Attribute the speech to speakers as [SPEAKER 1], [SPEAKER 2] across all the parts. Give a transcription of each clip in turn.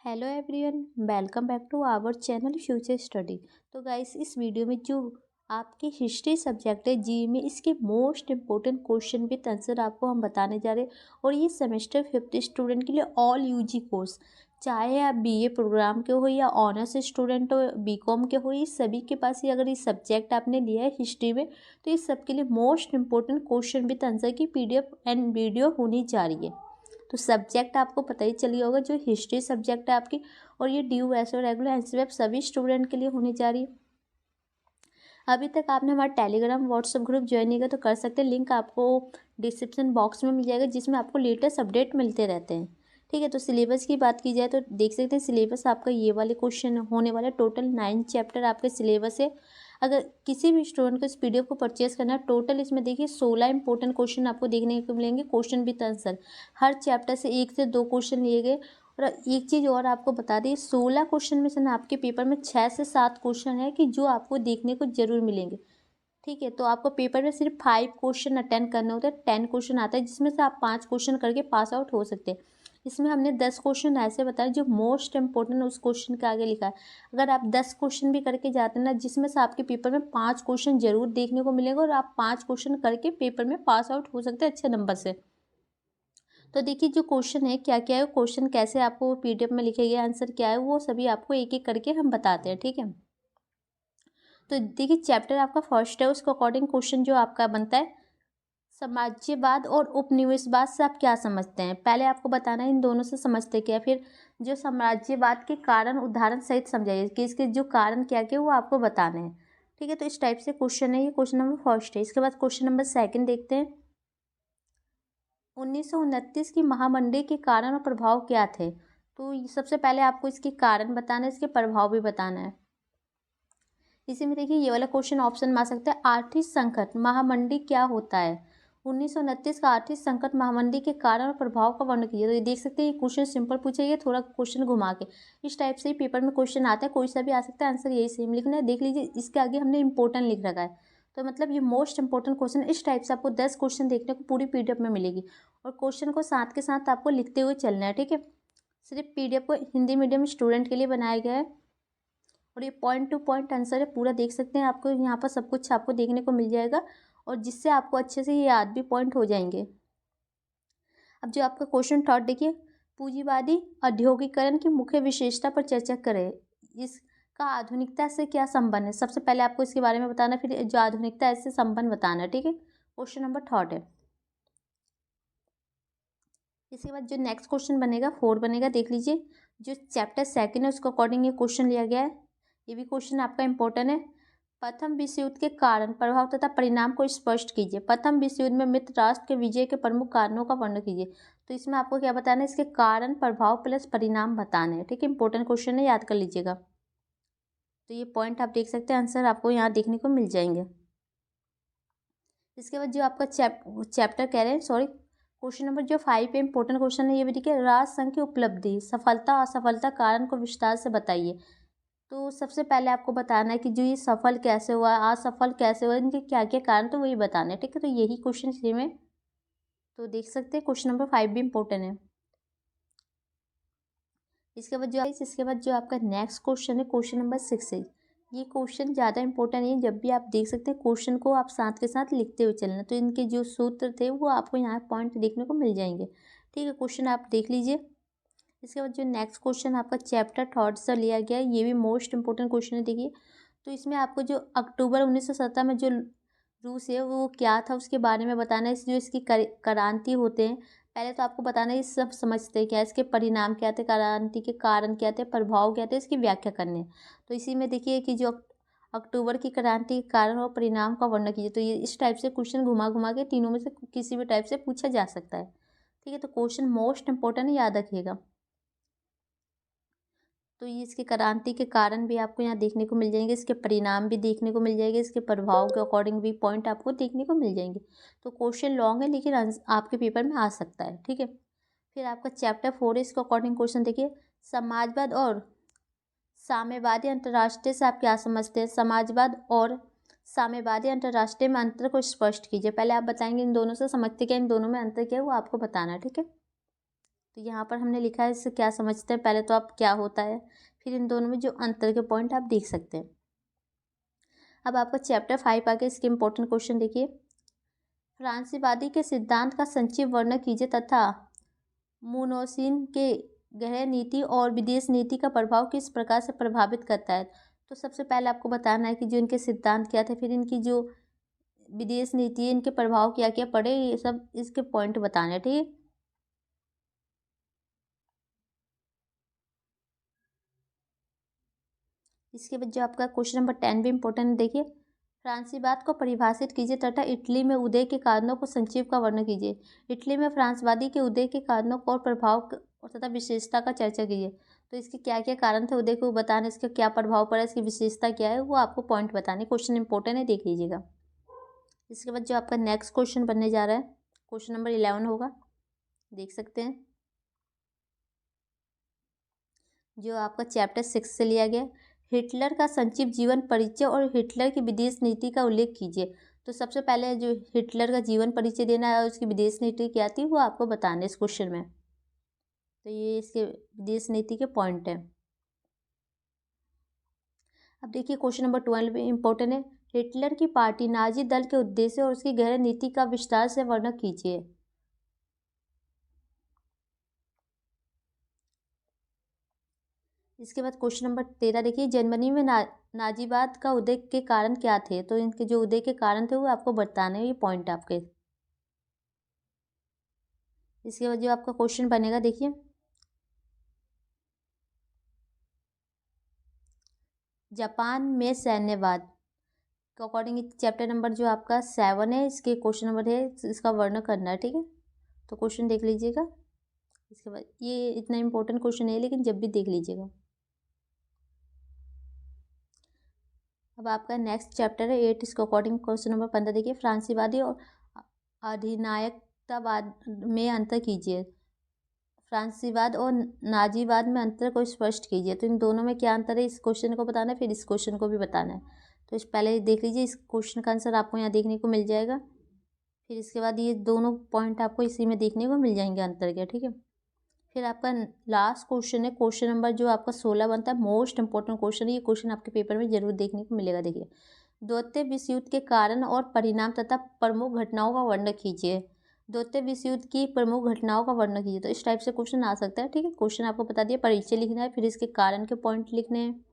[SPEAKER 1] Hello everyone, welcome back to our channel future study. तो guys, इस video में जो आपकी हिस्ट्री सब्जेक्ट है जी में, इसके most important question with answer आपको हम बताने जा रहे हैं। और ये सेमेस्टर 5th स्टूडेंट के लिए ऑल यूजी कोर्स, चाहे आप बीए प्रोग्राम के हो या ऑनर्स स्टूडेंट हो, बीकॉम के हो, ये सभी के पास ही अगर ये सब्जेक्ट आपने लिया है हिस्ट्री में, तो इस सब के लिए most important question with answer की पीडीएफ एंड वीडियो होनी जा रही है। तो सब्जेक्ट आपको पता ही चलिए होगा, जो हिस्ट्री सब्जेक्ट है आपकी, और ये ड्यू एस और रेगुलर एनसीईआरटी सभी स्टूडेंट के लिए होने जा रही है। अभी तक आपने हमारा टेलीग्राम व्हाट्सएप ग्रुप ज्वाइन नहीं किया तो कर सकते हैं, लिंक आपको डिस्क्रिप्शन बॉक्स में मिल जाएगा, जिसमें आपको लेटेस्ट अपडेट मिलते रहते हैं। ठीक है, तो सिलेबस की बात की जाए तो देख सकते हैं सिलेबस आपका ये वाले क्वेश्चन होने वाला है। टोटल 9 चैप्टर आपके सिलेबस है। अगर किसी भी स्टूडेंट को इस पीडीएफ को परचेज करना है, टोटल इसमें देखिए 16 इंपॉर्टेंट क्वेश्चन आपको देखने को मिलेंगे, question with answer. Her chapter से 1 से 2 क्वेश्चन लिए गए। और एक चीज़ और आपको बता दें, 16 क्वेश्चन में से ना आपके पेपर में 6 से 7 क्वेश्चन है कि जो आपको देखने को जरूर मिलेंगे। ठीक है, तो आपको पेपर में सिर्फ 5 क्वेश्चन अटेंड करने होते हैं। 10 क्वेश्चन आता है, जिसमें से आप 5 क्वेश्चन करके पास आउट हो सकते हैं। इसमें हमने 10 क्वेश्चन ऐसे बताए जो मोस्ट इंपॉर्टेंट उस क्वेश्चन के आगे लिखा है। अगर आप 10 क्वेश्चन भी करके जाते हैं ना, जिसमें से आपके पेपर में 5 क्वेश्चन जरूर देखने को मिलेगा, और आप 5 क्वेश्चन करके पेपर में पास आउट हो सकते हैं अच्छे नंबर से। तो देखिए, जो क्वेश्चन है क्या क्या है, क्वेश्चन कैसे आपको पीडीएफ में लिखे गए, आंसर क्या है, वो सभी आपको एक एक करके हम बताते हैं। ठीक है, तो देखिए चैप्टर आपका फर्स्ट है, उसके अकॉर्डिंग क्वेश्चन जो आपका बनता है, साम्राज्यवाद और उपनिवेशवाद से आप क्या समझते हैं। पहले आपको बताना है इन दोनों से समझते क्या है। फिर जो साम्राज्यवाद के कारण उदाहरण सहित समझाइए कि इसके जो कारण क्या क्या वो आपको बताने हैं। ठीक है, तो इस टाइप से क्वेश्चन है, ये क्वेश्चन नंबर फर्स्ट है। इसके बाद क्वेश्चन नंबर सेकंड देखते हैं। 1929 की महामंडी के कारण और प्रभाव क्या थे। तो सबसे पहले आपको इसके कारण बताना है, इसके प्रभाव भी बताना है। इसी में देखिए, ये वाला क्वेश्चन ऑप्शन में आ सकता है, आर्थिक संकट महामंडी क्या होता है। 1929 का आर्थिक संकट महामंडी के कारण और प्रभाव का वर्णन कीजिए। तो ये देख सकते हैं, ये क्वेश्चन सिंपल पूछा गया, थोड़ा क्वेश्चन घुमा के। इस टाइप से ही पेपर में क्वेश्चन आता है, कोई सा भी आ सकता है, आंसर यही सेम लिखना है। देख लीजिए, इसके आगे हमने इंपॉर्टेंट लिख रखा है, तो मतलब ये मोस्ट इंपॉर्टेंट क्वेश्चन। इस टाइप से आपको 10 क्वेश्चन देखने को पूरी पीडीएफ में मिलेगी, और क्वेश्चन को साथ के साथ आपको लिखते हुए चलना है। ठीक है, सिर्फ पीडीएफ को हिंदी मीडियम स्टूडेंट के लिए बनाया गया है, और ये पॉइंट टू पॉइंट आंसर है पूरा। देख सकते हैं, आपको यहाँ पर सब कुछ आपको देखने को मिल जाएगा, और जिससे आपको अच्छे से ये याद भी पॉइंट हो जाएंगे। अब जो आपका क्वेश्चन थर्ड देखिए, पूंजीवादी औद्योगिकरण की मुख्य विशेषता पर चर्चा करें। इसका आधुनिकता से क्या संबंध है। सबसे पहले आपको इसके बारे में बताना, फिर जो आधुनिकता है इससे संबंध बताना है। ठीक है, क्वेश्चन नंबर थर्ड है। इसके बाद जो नेक्स्ट क्वेश्चन बनेगा, 4 बनेगा, देख लीजिए। जो चैप्टर सेकंड है उसके अकॉर्डिंग ये क्वेश्चन लिया गया है। ये भी क्वेश्चन आपका इंपॉर्टेंट है। प्रथम विश्व युद्ध के कारण, प्रभाव तथा परिणाम को स्पष्ट कीजिए। प्रथम विश्व युद्ध में मित्र राष्ट्र के विजय के प्रमुख कारणों का वर्णन कीजिए। तो इसमें आपको क्या बताना है, इसके कारण, प्रभाव प्लस परिणाम बताने हैं। ठीक है, इंपॉर्टेंट क्वेश्चन है, याद कर लीजिएगा। तो ये पॉइंट आप देख सकते हैं, आंसर आपको यहाँ देखने को मिल जाएंगे। इसके बाद जो आपका चैप्टर कह रहे हैं, सॉरी, क्वेश्चन नंबर जो 5 है, इंपॉर्टेंट क्वेश्चन है, ये भी देखिए। राजसंघ की उपलब्धि, सफलता असफलता कारण को विस्तार से बताइए। तो सबसे पहले आपको बताना है कि जो ये सफल कैसे हुआ, असफल कैसे हुआ, इनके क्या क्या कारण, तो वही बताना है। ठीक है, तो यही क्वेश्चन सेम है, तो देख सकते हैं क्वेश्चन नंबर 5 भी इंपॉर्टेंट है। इसके बाद जो आपका नेक्स्ट क्वेश्चन है, क्वेश्चन नंबर 6 है। ये क्वेश्चन ज़्यादा इंपॉर्टेंट है, जब भी आप देख सकते हैं क्वेश्चन को आप साथ के साथ लिखते हुए चलना। तो इनके जो सूत्र थे वो आपको यहाँ पॉइंट देखने को मिल जाएंगे। ठीक है, क्वेश्चन आप देख लीजिए। इसके बाद जो नेक्स्ट क्वेश्चन आपका चैप्टर थर्ड से लिया गया है, ये भी मोस्ट इंपॉर्टेंट क्वेश्चन है। देखिए, तो इसमें आपको जो अक्टूबर 1917 में जो रूस है वो क्या था उसके बारे में बताना है। जो इसकी क्रांति होते हैं, पहले तो आपको बताना है ये सब समझते हैं क्या, इसके परिणाम क्या थे, क्रांति के कारण क्या थे, प्रभाव क्या थे, इसकी व्याख्या करनी है। तो इसी में देखिए कि जो अक्टूबर की क्रांति के कारण और परिणाम का वर्णन कीजिए। तो ये इस टाइप से क्वेश्चन घुमा घुमा के तीनों में से किसी भी टाइप से पूछा जा सकता है। ठीक है, तो क्वेश्चन मोस्ट इंपॉर्टेंट है, याद रखिएगा। तो ये इसके क्रांति के कारण भी आपको यहाँ देखने को मिल जाएंगे, इसके परिणाम भी देखने को मिल जाएंगे, इसके प्रभाव के अकॉर्डिंग भी पॉइंट आपको देखने को मिल जाएंगे। तो क्वेश्चन लॉन्ग है, लेकिन आपके पेपर में आ सकता है। ठीक है, फिर आपका चैप्टर 4 है, इसके अकॉर्डिंग क्वेश्चन देखिए। समाजवाद और साम्यवादी अंतर्राष्ट्रीय से आप क्या समझते हैं। समाजवाद और साम्यवादी अंतर्राष्ट्रीय में अंतर को स्पष्ट कीजिए। पहले आप बताएंगे इन दोनों से समझते क्या, इन दोनों में अंतर क्या है वो आपको बताना है। ठीक है, तो यहाँ पर हमने लिखा है, इससे क्या समझते हैं पहले तो आप क्या होता है, फिर इन दोनों में जो अंतर के पॉइंट आप देख सकते हैं। अब आपका चैप्टर 5 आगे, इसके इम्पोर्टेंट क्वेश्चन देखिए। फ्रांसीवादी के सिद्धांत का संक्षिप्त वर्णन कीजिए तथा मुनोसिन के गृह नीति और विदेश नीति का प्रभाव किस प्रकार से प्रभावित करता है। तो सबसे पहले आपको बताना है कि जो इनके सिद्धांत क्या थे, फिर इनकी जो विदेश नीति है, इनके प्रभाव क्या क्या पड़े, ये सब इसके पॉइंट बताने हैं, ठीक है। इसके बाद जो आपका क्वेश्चन नंबर 10 भी इम्पोर्टेंट है, देखिए। फ्रांसीवाद को परिभाषित कीजिए तथा इटली में उदय के कारणों को संक्षिप्त का वर्णन कीजिए। इटली में फ्रांसवादी के उदय के कारणों को और प्रभाव और तथा विशेषता का चर्चा कीजिए। तो इसके क्या क्या कारण थे उदय को बताने, इसका क्या प्रभाव पड़ा, इसकी विशेषता क्या है, वो आपको पॉइंट बताने। क्वेश्चन इंपॉर्टेंट है, देख लीजिएगा। इसके बाद जो आपका नेक्स्ट क्वेश्चन बनने जा रहा है, क्वेश्चन नंबर 11 होगा, देख सकते हैं। जो आपका चैप्टर 6 से लिया गया। हिटलर का संक्षिप्त जीवन परिचय और हिटलर की विदेश नीति का उल्लेख कीजिए। तो सबसे पहले जो हिटलर का जीवन परिचय देना है और उसकी विदेश नीति क्या थी, वो आपको बताना है इस क्वेश्चन में। तो ये इसके विदेश नीति के पॉइंट हैं। अब देखिए क्वेश्चन नंबर 12 भी इम्पोर्टेंट है। हिटलर की पार्टी नाजी दल के उद्देश्य और उसकी गृह नीति का विस्तार से वर्णन कीजिए। इसके बाद क्वेश्चन नंबर 13 देखिए। जर्मनी में नाजीवाद का उदय के कारण क्या थे। तो इनके जो उदय के कारण थे वो आपको बताने हैं, ये पॉइंट आपके। इसके बाद जो आपका क्वेश्चन बनेगा, देखिए। जापान में सैन्यवाद के अकॉर्डिंग चैप्टर नंबर जो आपका 7 है, इसके क्वेश्चन नंबर है, इसका वर्णन करना है, ठीक है। तो क्वेश्चन देख लीजिएगा। इसके बाद ये इतना इंपॉर्टेंट क्वेश्चन है, लेकिन जब भी देख लीजिएगा। अब आपका नेक्स्ट चैप्टर है 8, इसके अकॉर्डिंग क्वेश्चन नंबर 15 देखिए। फ्रांसीवादी और अधिनायकतावाद में अंतर कीजिए। फ्रांसीवाद और नाजीवाद में अंतर को स्पष्ट कीजिए। तो इन दोनों में क्या अंतर है, इस क्वेश्चन को बताना है, फिर इस क्वेश्चन को भी बताना है। तो इस पहले देख लीजिए, इस क्वेश्चन का आंसर आपको यहाँ देखने को मिल जाएगा। फिर इसके बाद ये दोनों पॉइंट आपको इसी में देखने को मिल जाएंगे अंतर के, ठीक है। फिर आपका लास्ट क्वेश्चन है, क्वेश्चन नंबर जो आपका 16 बनता है, मोस्ट इंपॉर्टेंट क्वेश्चन है। ये क्वेश्चन आपके पेपर में जरूर देखने को मिलेगा, देखिए। द्वितीय विश्व युद्ध के कारण और परिणाम तथा प्रमुख घटनाओं का वर्णन कीजिए। द्वितीय विश्व युद्ध की प्रमुख घटनाओं का वर्णन कीजिए। तो इस टाइप से क्वेश्चन आ सकता है, ठीक है। क्वेश्चन आपको बता दिया, परिचय लिखना है, फिर इसके कारण के पॉइंट लिखने हैं,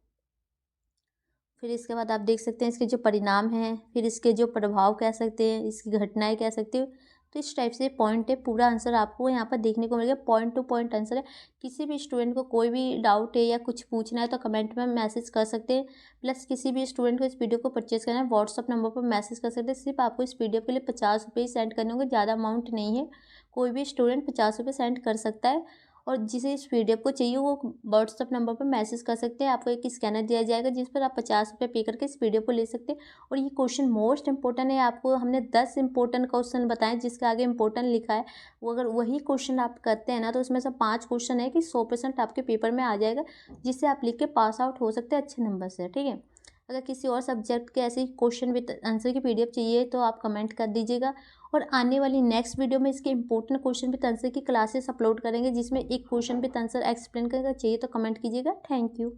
[SPEAKER 1] फिर इसके बाद आप देख सकते हैं इसके जो परिणाम हैं, फिर इसके जो प्रभाव कह सकते हैं, इसकी घटनाएं कह सकते हो। तो इस टाइप से पॉइंट है, पूरा आंसर आपको यहाँ पर देखने को मिलेगा, पॉइंट टू पॉइंट आंसर है। किसी भी स्टूडेंट को कोई भी डाउट है या कुछ पूछना है तो कमेंट में मैसेज कर सकते हैं। प्लस किसी भी स्टूडेंट को इस पीडीएफ को परचेज करना है, व्हाट्सअप नंबर पर मैसेज कर सकते हैं। सिर्फ आपको इस पीडीएफ के लिए 50 रुपये ही सेंड करने होंगे, ज़्यादा अमाउंट नहीं है। कोई भी स्टूडेंट 50 रुपये सेंड कर सकता है, और जिसे इस पीडीएफ को चाहिए वो व्हाट्सअप नंबर पर मैसेज कर सकते हैं। आपको एक स्कैनर दिया जाएगा जिस पर आप 50 रुपये पे करके इस पीडीएफ को ले सकते हैं। और ये क्वेश्चन मोस्ट इंपॉर्टेंट है, आपको हमने 10 इंपॉर्टेंट क्वेश्चन बताए जिसके आगे इंपॉर्टेंट लिखा है। वो अगर वही क्वेश्चन आप करते हैं ना, तो उसमें से 5 क्वेश्चन है कि 100% आपके पेपर में आ जाएगा, जिससे आप लिख के पास आउट हो सकते हैं अच्छे नंबर से, ठीक है। अगर किसी और सब्जेक्ट के ऐसे क्वेश्चन विद आंसर की पीडीएफ चाहिए तो आप कमेंट कर दीजिएगा। और आने वाली नेक्स्ट वीडियो में इसके इंपॉर्टेंट क्वेश्चन विद आंसर की क्लासेस अपलोड करेंगे, जिसमें एक क्वेश्चन विद आंसर एक्सप्लेन करके चाहिए तो कमेंट कीजिएगा। Thank you.